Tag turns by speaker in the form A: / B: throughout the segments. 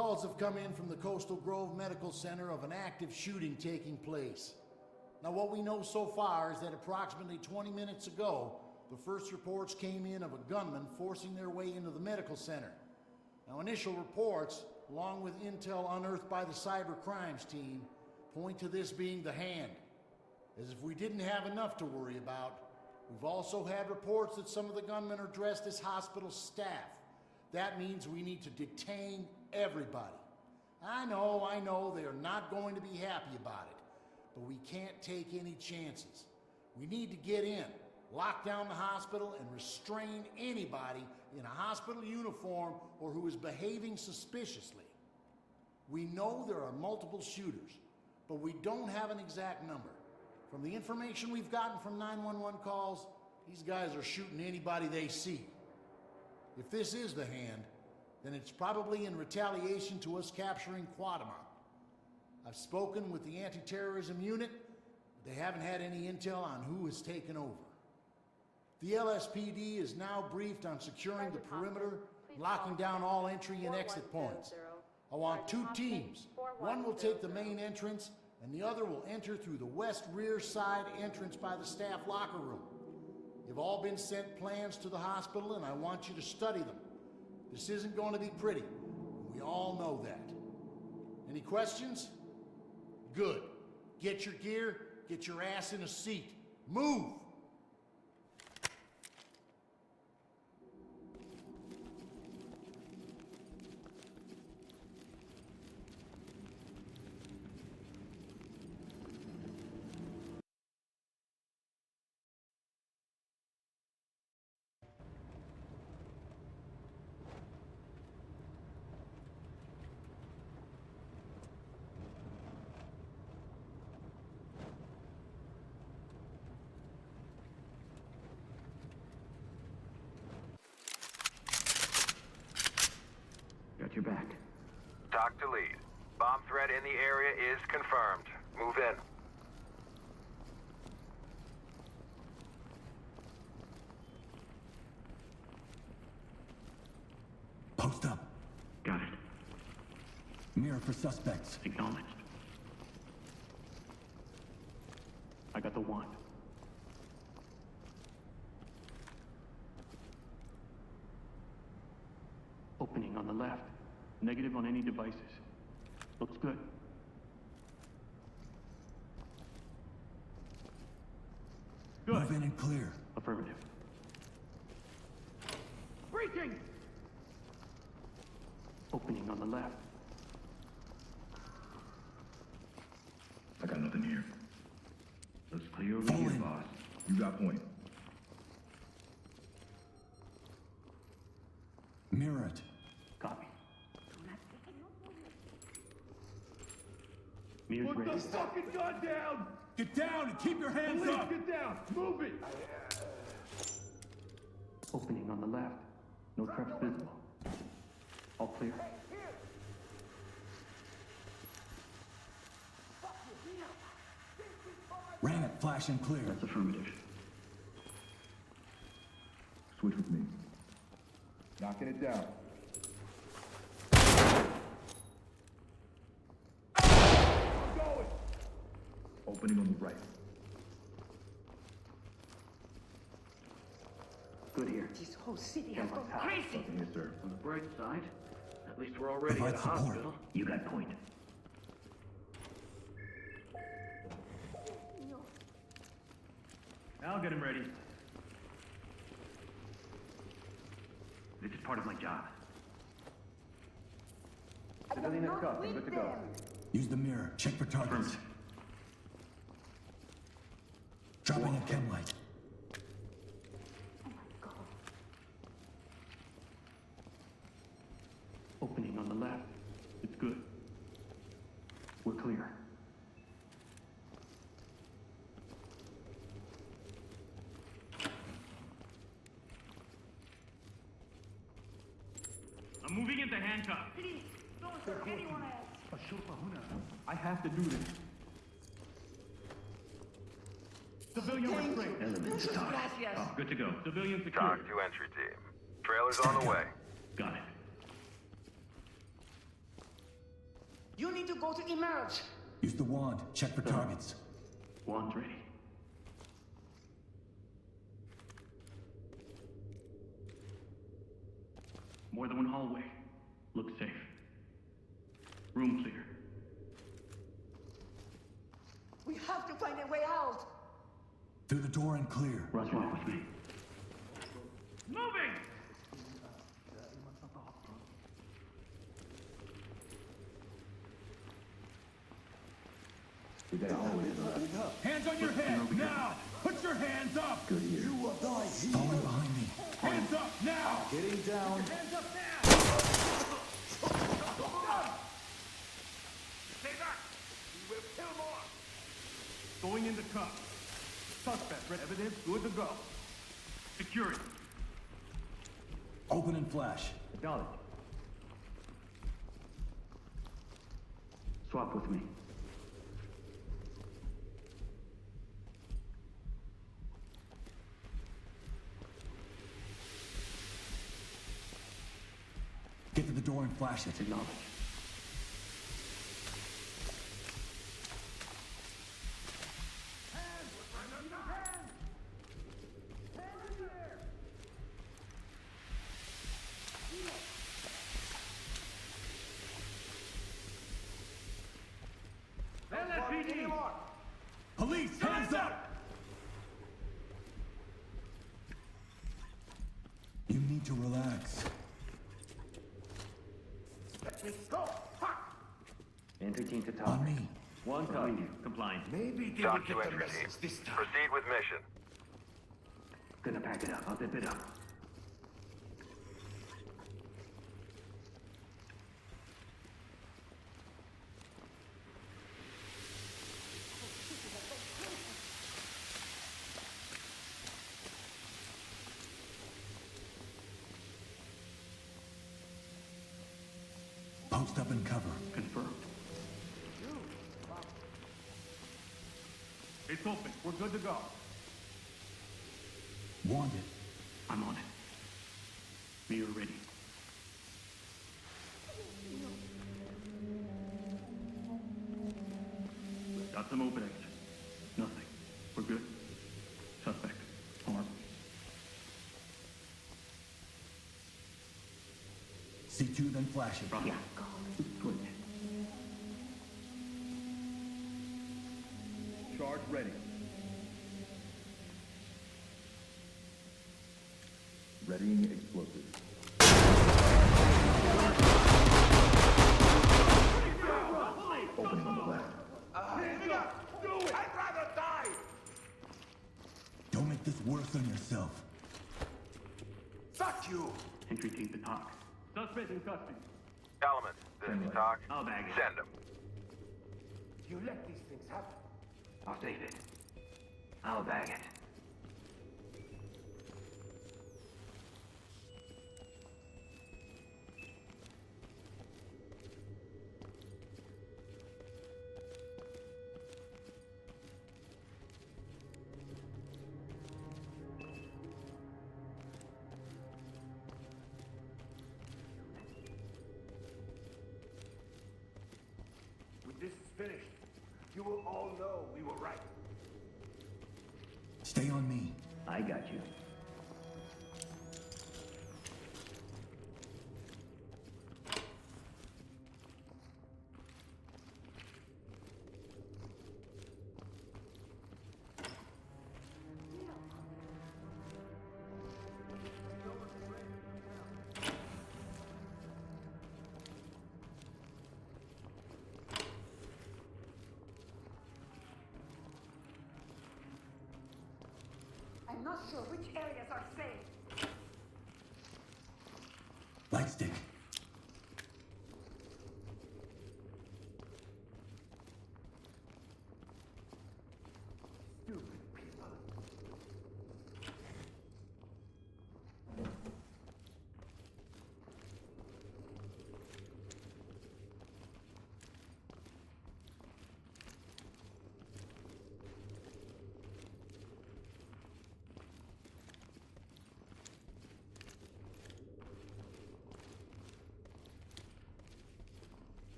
A: Calls have come in from the Coastal Grove Medical Center of an active shooting taking place. Now, what we know so far is that approximately 20 minutes ago, the first reports came in of a gunman forcing their way into the medical center. Now, initial reports, along with intel unearthed by the cyber crimes team, point to this being the Hand. As if we didn't have enough to worry about, we've also had reports that some of the gunmen are dressed as hospital staff. That means we need to detain everybody. I know, they are not going to be happy about it, but we can't take any chances. We need to get in, lock down the hospital, and restrain anybody in a hospital uniform or who is behaving suspiciously. We know there are multiple shooters, but we don't have an exact number. From the information we've gotten from 911 calls, these guys are shooting anybody they see. If this is the Hand, then it's probably in retaliation to us capturing Quatamont. I've spoken with the anti-terrorism unit, but they haven't had any intel on who has taken over. The LSPD is now briefed on securing the perimeter, locking down all entry and exit points. I want 2 teams. One will take the main entrance, and the other will enter through the west rear side entrance by the staff locker room. You've all been sent plans to the hospital, and I want you to study them. This isn't going to be pretty. We all know that. Any questions? Good. Get your gear, get your ass in a seat. Move!
B: Got your back.
C: Talk to lead. Bomb threat in the area is confirmed. Move in.
D: Post up.
B: Got it.
D: Mirror for suspects.
B: Acknowledged. I got the wand. Opening on the left. Negative on any devices. Looks good. Good.
D: Move in and clear.
B: Affirmative. Breaching! Opening on the left.
E: I got nothing here.
B: Looks clear over
D: Fall
B: here,
D: in.
B: boss.
E: You got point.
D: Mirror it.
B: Copy. Mirror's
F: Put
B: ready.
F: the fucking gun down!
D: Get down and keep your hands
F: Police,
D: up!
F: get down! Move it!
B: Opening on the left. No traps visible. All clear.
D: Ran it, flash and clear.
B: That's affirmative.
E: Switch with me. Knocking it down.
F: I'm going!
E: Opening on the right.
B: Good here.
G: This whole city has gone
B: Cameron's
G: crazy.
E: Nothing here, sir.
B: On the bright side, at least we're already
D: Provide
B: at a
D: support.
B: hospital. You got point. I'll get him ready. This is part of my job. Civilian is cuffed and good to go.
D: Use the mirror. Check for targets.
B: Affirmative.
D: Dropping a chem light.
G: Oh my God.
B: Opening on the left. It's good. We're clear. I'm moving into handcuff.
G: Please, don't hurt anyone else.
B: I have to do this. Civilian restraint. Elements
G: Muchas
B: talk.
G: gracias.
B: Oh, good to go. Civilian
C: Talk
B: secure.
C: to entry team. Trailer's on the way.
B: Got it.
G: You need to go to emerge.
D: Use the wand. Check for targets.
B: Wand's ready. More than one hallway. Looks safe. Room clear.
G: We have to find a way out.
D: Through the door and clear.
B: Rush off with me.
F: Moving!
E: We got hallway.
D: Hands on your head, now! Put your hands up!
E: Good here.
A: You will die here.
D: Falling behind me. Hands up, now!
A: Getting down.
D: Hands up now!
F: Stay back! We will kill more!
B: Going into cuffs. Suspect, red evidence, good to go. Security.
D: Open and flash.
B: Acknowledge. Swap with me.
D: Get to the door and flash it.
B: Acknowledge.
F: LSPD!
D: Police, hands up! You need to relax.
F: Go!
B: Entry to
D: On me.
B: One behind you. Complying.
F: Maybe they
C: Talk
F: will
C: to
F: get the
C: entry
F: message
C: team.
F: this time.
C: Proceed with mission.
B: Gonna pack it up. I'll zip it up.
D: Post up and cover.
B: Confirmed.
F: It's open. We're good to go.
D: Wand it.
B: I'm on it. Mirror ready. Got some openings. Nothing. We're good. Suspect. Armed.
D: C2, then flash it.
B: Roger.
G: Yeah, go.
B: Switch.
E: Charge ready. Readying explosives. Opening on the left.
F: Hands up! Do it! I'd rather die!
D: Don't make this worse on yourself.
F: Fuck you!
B: Entry team to talk. Suspect in custody.
C: Element, this is talk.
B: I'll bag it.
C: Send him.
F: You let these things happen.
B: I'll save it. I'll bag it.
F: When this is finished, you will all know we were right.
D: Stay on me.
B: I got you.
G: I'm not sure which areas are safe.
D: Light stick.
F: Stupid people.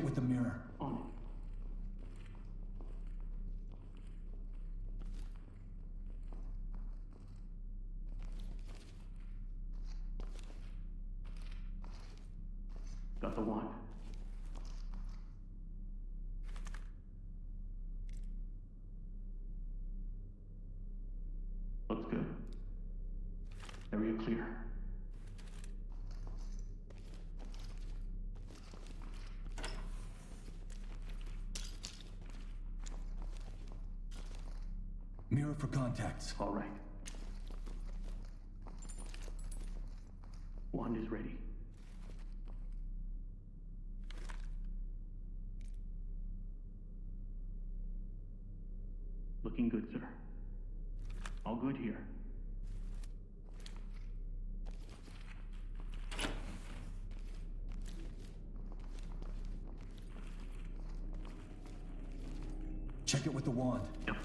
H: it with the mirror.
B: On it. Got the wand. Looks good. Area clear.
H: Mirror for contacts.
B: All right. Wand is ready. Looking good, sir. All good here.
H: Check it with the wand.
B: Yep.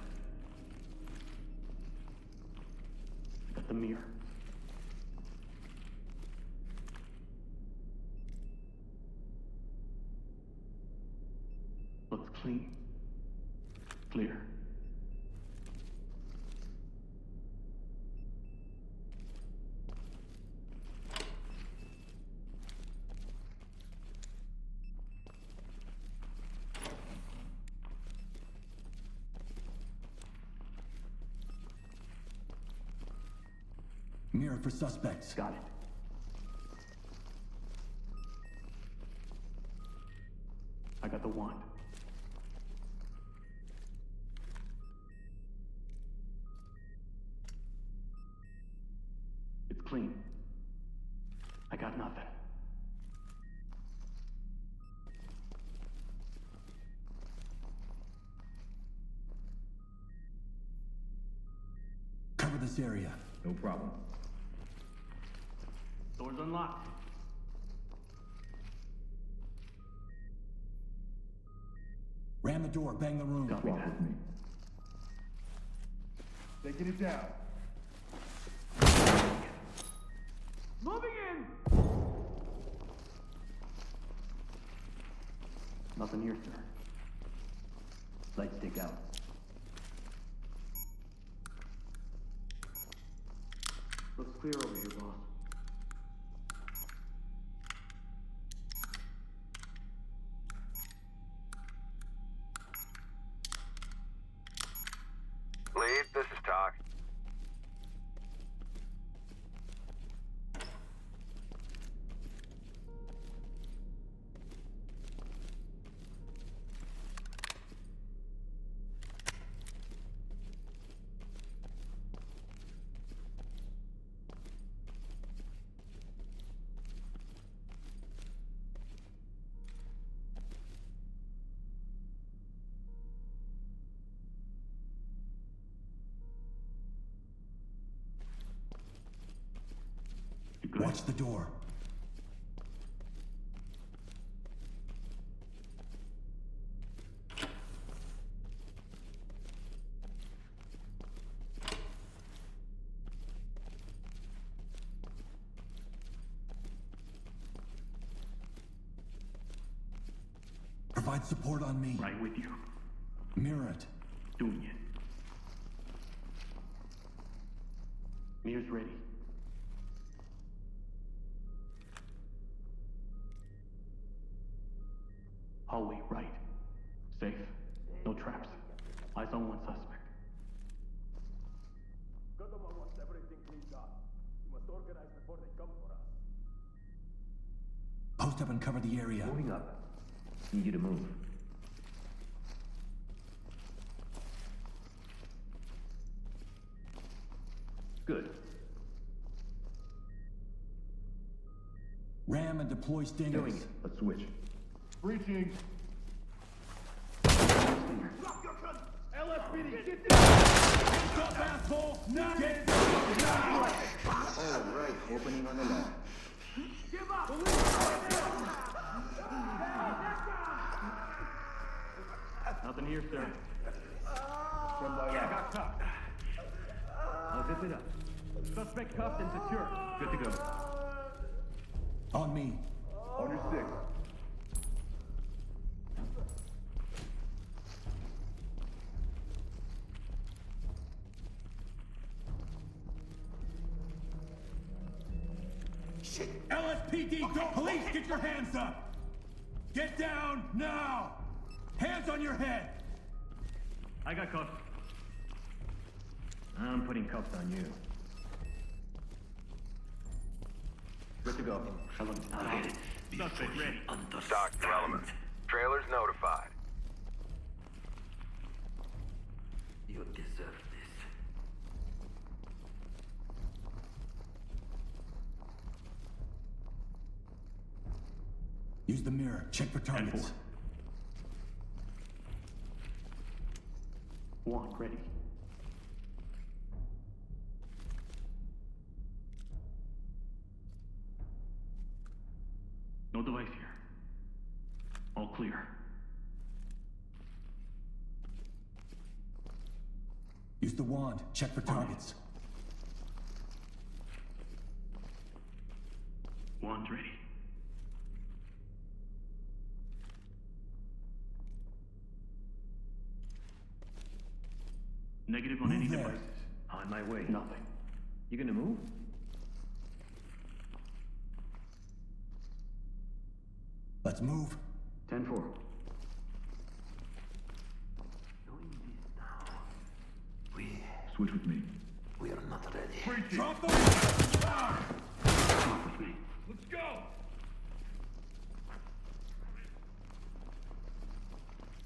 B: Got the mirror. Looks clean. Clear.
H: Mirror for suspects.
B: Got it. I got the wand. It's clean. I got nothing.
H: Cover this area.
E: No problem.
B: Door's unlocked.
H: Ram the door, bang the room.
B: Copy
E: Walk
B: that.
E: with me. Taking it down.
B: Moving in! Nothing here, sir. Lights stick out. Looks clear over here, boss.
C: Lead, this is Talk.
B: You good?
H: Watch the door. Provide support on me.
B: Right with you.
H: Mirror it.
B: Doing it. Mirror's ready. Hallway, right. Safe. No traps. Eyes on one suspect.
F: Gotham wants everything cleaned up. We must organize before they come for us.
H: Post up and cover the area.
I: Moving up. Need you to move. Good.
H: Ram and deploy stingers.
I: Doing it. Let's switch.
E: Breaching.
F: Drop your gun! LSPD, get down! Hands up, asshole! Now get down!
I: All right. Opening on the left.
F: Give up!
B: Nothing here, sir.
E: Stand by
B: Yeah, got cuffed. I'll zip it up. Suspect cuffed and secure. Good to go.
H: On me.
E: On your six.
D: LSPD, go! Police, get your hands up! Get down, now! Hands on your head!
B: I got cuffs.
I: I'm putting cuffs on you. Good to go.
B: Suspect ready.
C: Stock to element. Trailers notified.
J: You deserve this.
H: Use the mirror. Check for targets.
B: Wand ready. No device here. All clear.
H: Use the wand. Check for targets.
B: Wand's ready. Negative on
H: Move
B: any
H: there.
B: devices.
I: On my way.
B: Nothing.
I: You gonna move?
H: Let's move.
I: 10-4.
J: Doing this now.
E: Switch with me.
J: We are not ready.
D: Drop the weapon! Down!
B: Come up with me.
D: Let's go!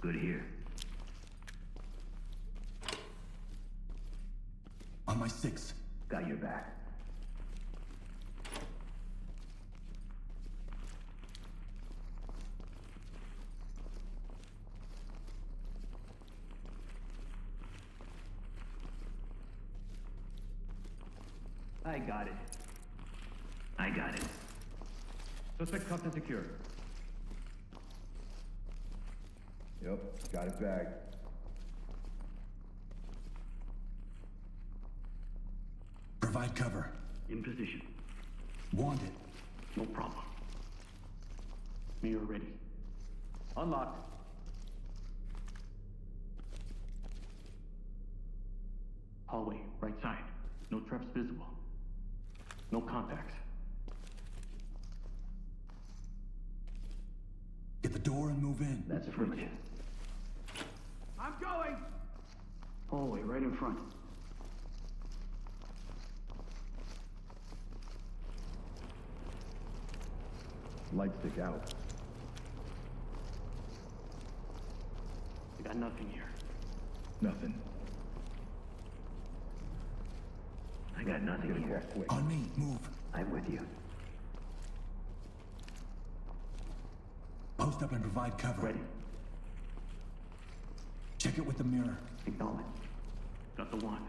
I: Good here.
H: On my 6.
I: Got your back. I got it. I got it. Suspect cuffed and secure.
E: Yep, got it bagged.
H: Provide cover.
B: In position.
H: Wand it.
B: No problem. Mirror ready.
I: Unlocked.
B: Hallway, right side. No traps visible. No contacts.
H: Get the door and move in.
I: That's affirmative.
F: I'm going!
B: Hallway, right in front.
E: Light stick out.
B: I got nothing here.
E: Nothing.
I: I got nothing
E: Get
I: here.
E: across quick.
H: On me. Move.
I: I'm with you.
H: Post up and provide cover.
B: Ready.
H: Check it with the mirror.
B: Acknowledge. Got the wand.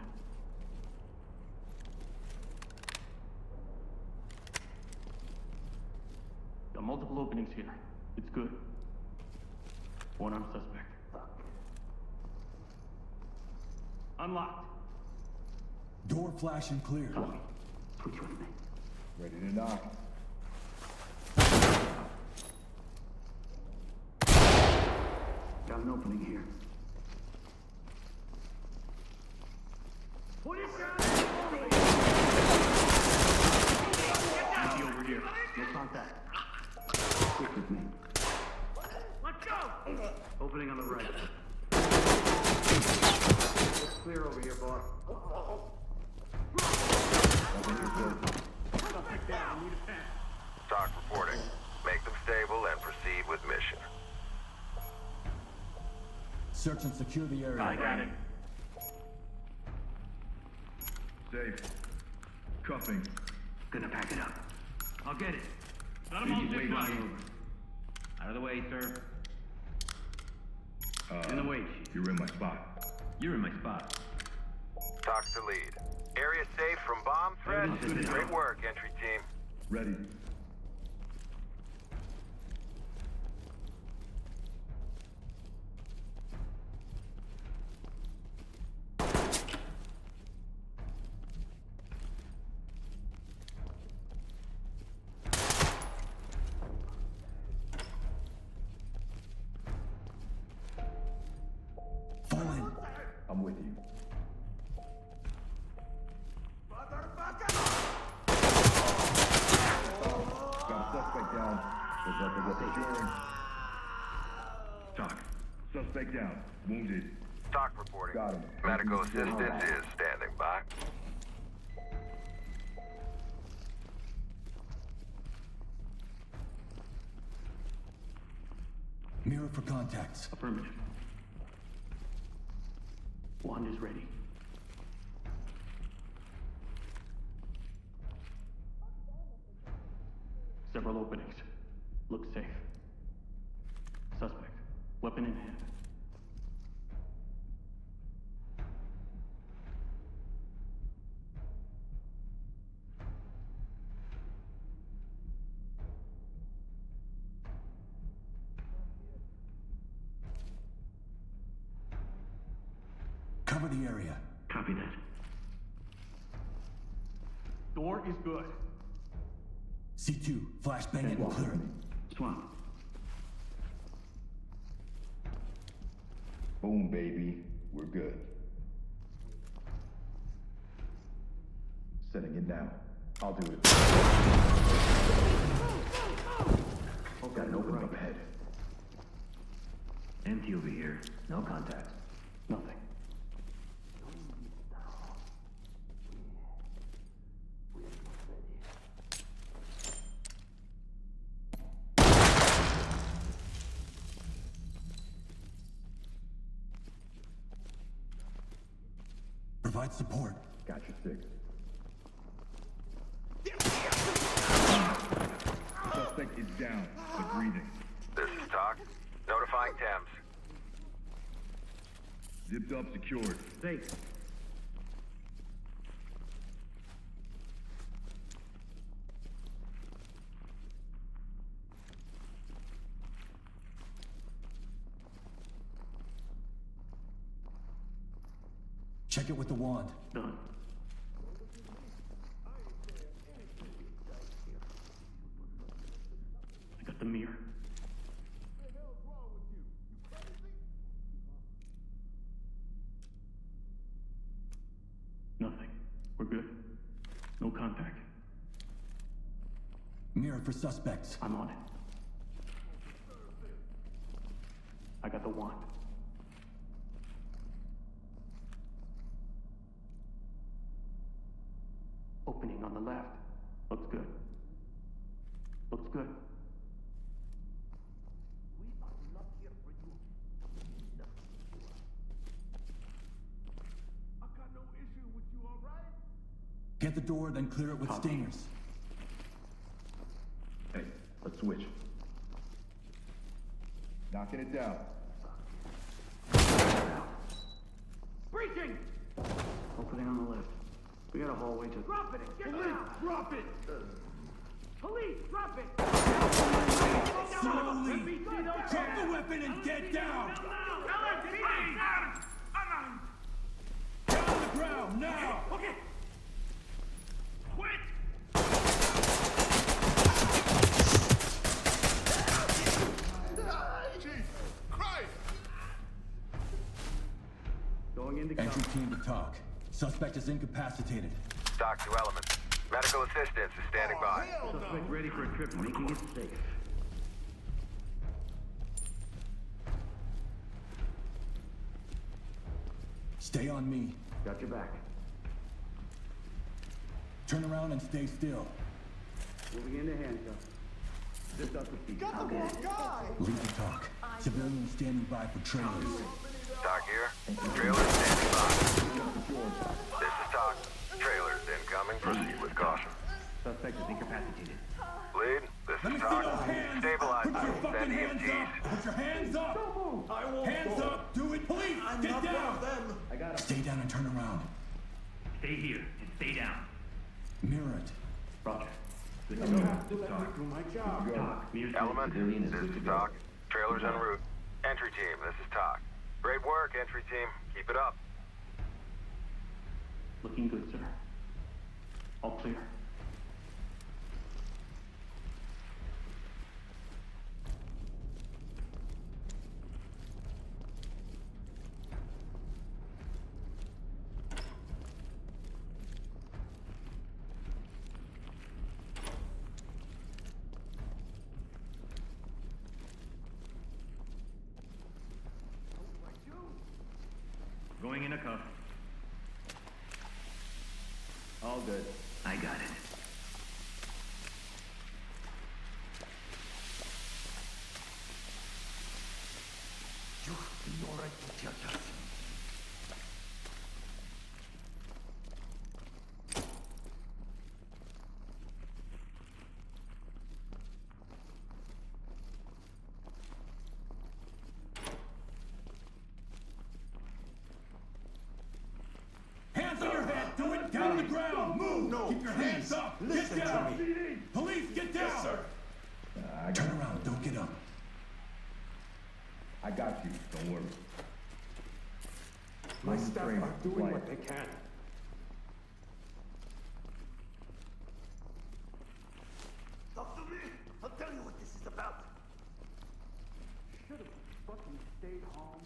B: Got multiple openings here. It's good. One armed suspect. Unlocked.
H: Door flash and clear.
B: Copy. Switch with me.
E: Ready to knock.
B: Got an opening here.
F: Put it down!
B: Empty over here. No contact. Switch with me.
F: Let's go!
B: Opening on the right.
I: It's clear over here, boss.
F: Suspect down. I need a pen.
C: Stock reporting. Make them stable and proceed with mission.
H: Search and secure the area.
B: I got it.
E: Safe. Cuffing.
I: Gonna pack it up.
B: I'll get it. Got him all
I: Wait,
B: zipped up.
I: Out of the way, sir.
E: In
I: the way.
E: You're in my spot.
I: You're in my spot.
C: Talk to lead. Area safe from bomb threat.
I: Everything's good.
C: Great work, entry team.
E: Ready.
H: Fall in.
E: I'm with you. Securing.
I: Talk.
E: Suspect down. Wounded.
C: Talk reporting.
E: Got him.
C: Medical assistance is standing by.
H: Mirror for contacts.
I: Affirmative. Wand is ready. Several openings. Look safe. Suspect. Weapon in hand.
H: Cover the area.
I: Copy that.
B: Door is good.
H: C2, flashbang it and clear it.
I: Swamp.
E: Boom, baby. We're good. Setting it down. I'll do it. Got an opening up ahead.
J: Empty over here. No contacts.
I: Nothing.
H: Provide support.
E: Gotcha, 6. Suspect is down, but breathing.
C: This is Talk. Notifying Thames.
E: Zipped up, secured.
I: Safe.
H: Check it with the wand.
I: Done. I got the mirror. Nothing. We're good. No contact.
H: Mirror for suspects.
I: I'm on it. I got the wand. Opening on the left. Looks good. Looks good.
F: I got no issue with you, all right?
H: Get the door, then clear it with
I: Copy.
H: stingers.
E: Hey, let's switch. Knocking it down.
F: Breaching!
I: Opening on the left. We got a hallway to...
F: Drop it and get down! Drop it! Police, drop it!
D: Slowly! Drop the weapon and get down! Down on the ground, now!
F: Okay! Quit! Jesus Christ!
I: Going into
H: Entry
I: cover.
H: team to talk. Suspect is incapacitated.
C: Stock to elements. Medical assistance is standing by.
I: Suspect ready for a trip, making it safe.
H: Stay on me.
I: Got your back.
H: Turn around and stay still.
I: Moving into handcuffs. Zipped up the feet.
F: Got the wrong guy!
H: Lead to talk. Civilians standing by for trailers.
C: Talk here. Trailers standing by. This is Talk. Trailers incoming. Proceed with caution.
I: Suspect is incapacitated.
C: Lead. This
D: Let me
C: is
D: see
C: Talk.
D: those hands!
C: Stabilize.
D: Put your fucking
C: Send
D: hands
C: EMTs.
D: up! Put your hands up!
F: I won't
D: Hands
F: go.
D: up! Do it! Police!
F: I'm
D: Get
F: not one
D: down!
F: of them.
I: I got him.
H: Stay down and turn around.
I: Stay here and stay down.
H: Mirror it.
I: Roger. Good
F: You
I: to go.
F: have to let me do my job.
I: Talk. Mirror
C: Element.
I: civilian is
C: This
I: good
C: is
I: to go.
C: Talk. Trailers en route. Entry team. This is Talk. Great work, entry team. Keep it up.
I: Looking good, sir. All clear. Going into cuff.
J: All good.
I: I got it.
D: Hands on your head! Do it down on the ground! Move!
F: No,
D: Keep your hands
F: please,
D: up!
F: listen
D: Get
F: to
D: down!
F: me.
D: Police, get down!
F: Yes, sir.
H: Turn around, don't get up.
E: I got you. Don't worry.
F: My staff
E: trainer,
F: are doing
E: quiet.
F: what they can. Talk to me. I'll tell you what this is about. Should have fucking stayed home.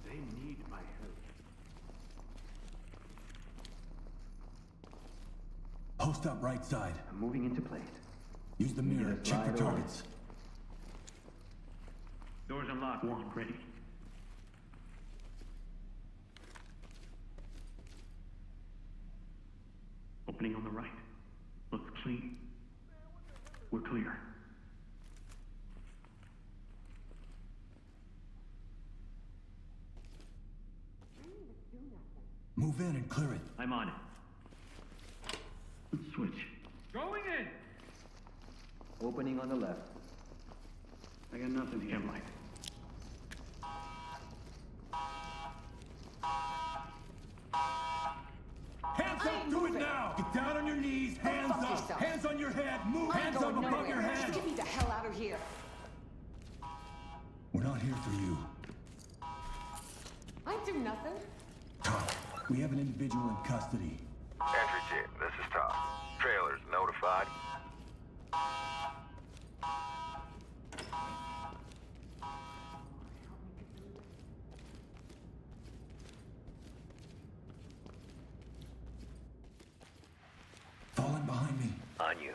F: They need my help.
H: Post up right side.
J: I'm moving into place.
H: Use the mirror,
J: Just
H: check for
J: slide over.
H: targets.
I: Doors unlocked. One ready. Opening on the right. Looks clean. We're clear.
H: Move in and clear it.
I: I'm on it. Let's switch.
B: Going in!
J: Opening on the left.
I: I got nothing here. Light.
D: Hands up! Do it now! Get down on your knees! Hands
G: fuck
D: up!
G: yourself.
D: Hands on your head! Move!
G: I'm
D: Hands up
G: going
D: above
G: nowhere.
D: your
G: Just
D: head!
G: get me the hell out of here.
H: We're not here for you.
G: I do nothing.
H: Talk. We have an individual in custody.
C: Entry team, this is Todd. Trailers notified.
H: Fall in behind me.
C: On you.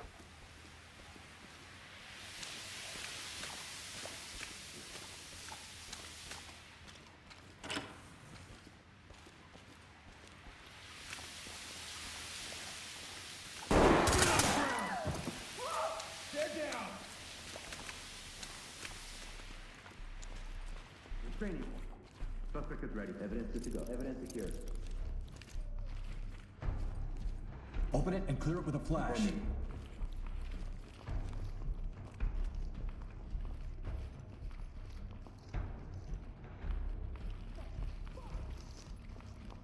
J: Training. Suspect is ready. Evidence good to go. Evidence secured.
H: Open it and clear it with a flash.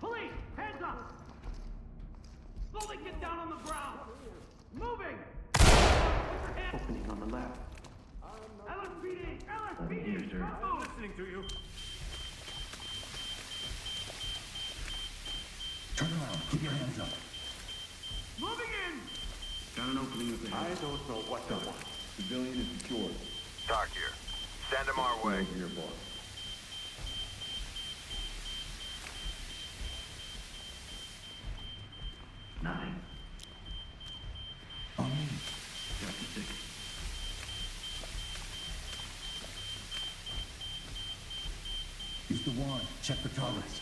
B: Police! Hands up! Slowly get down on the ground! Moving!
I: Opening on the left.
B: LSPD! LSPD!
I: Yes, sir.
B: Don't move! Listening to you.
H: Turn around. Keep your hands up.
B: Moving in!
I: Got an opening up
F: I
I: ahead.
F: don't know what I want.
E: Civilian is secured.
C: Talk here. Send them our way.
E: Over your boss.
I: Nothing.
H: On me.
I: Got the six.
H: Use the wand. Check for targets.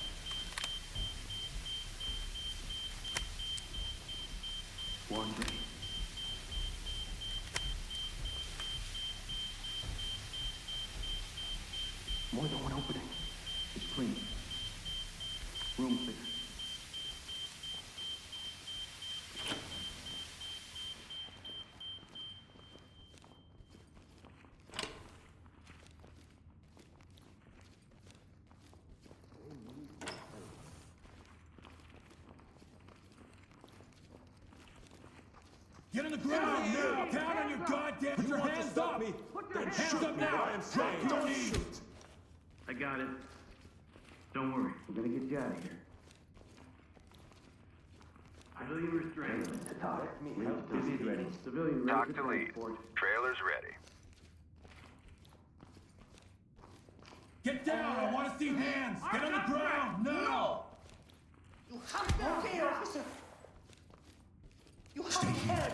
I: One ready.
J: More than one opening. It's clean. Room clear.
D: Get on the ground now! Down on your goddamn... Put your hands up!
B: Put your
D: Hands up now! Drop to your knees!
I: I got it. Don't worry.
J: We're gonna get you out of here.
I: Civilian restraint.
J: To talk. Busy ready.
I: Civilian ready
C: Talk to lead. Trailers ready.
D: Get down! I want to see hands! Get on the ground! No!
G: You have no okay, officer. You have
H: Stay here.
G: head.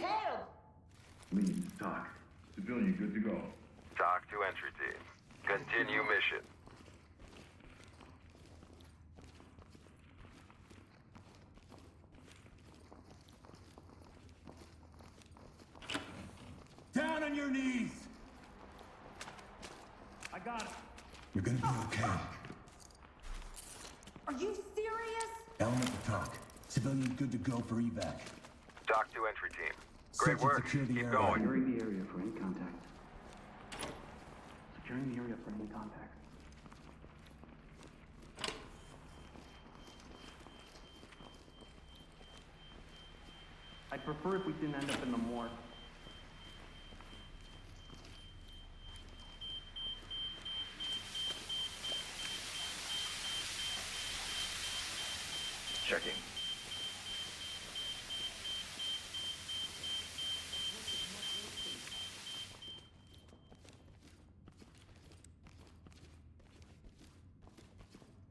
G: hell?
E: Lead, talk. Civilian, good to go.
C: Talk to entry team. Continue mission.
D: Down on your knees!
B: I got it.
H: You're gonna be okay.
G: Are you serious?
H: Element to talk. Civilian good to go for evac.
C: Talk to entry team.
H: Search
C: Great
H: and
C: work.
H: secure the
C: Keep
H: area.
C: going.
J: Securing the area for any contact. Securing the area for any contact.
I: I'd prefer if we didn't end up in the morgue.
C: Checking.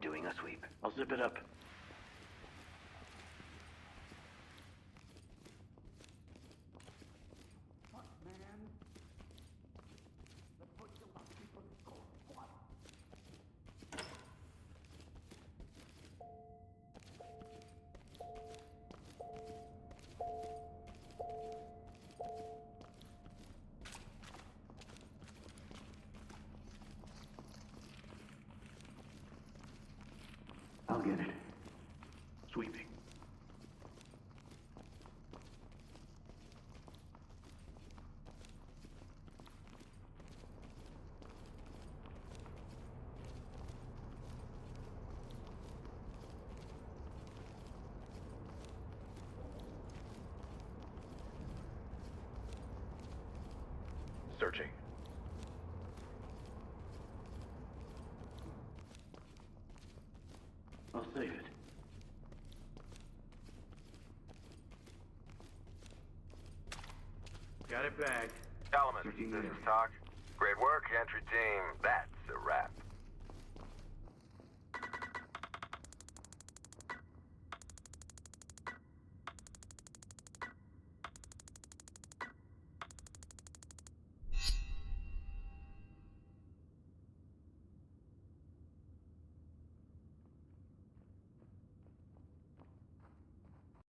J: Doing a sweep. I'll zip it up.
F: Fuck, man. Let's put you on people's cold water.
J: I'll get it. Sweeping.
C: Searching.
J: I'll save it.
C: Got it bagged. Element, this is Talk. Great work, entry team. That's a wrap.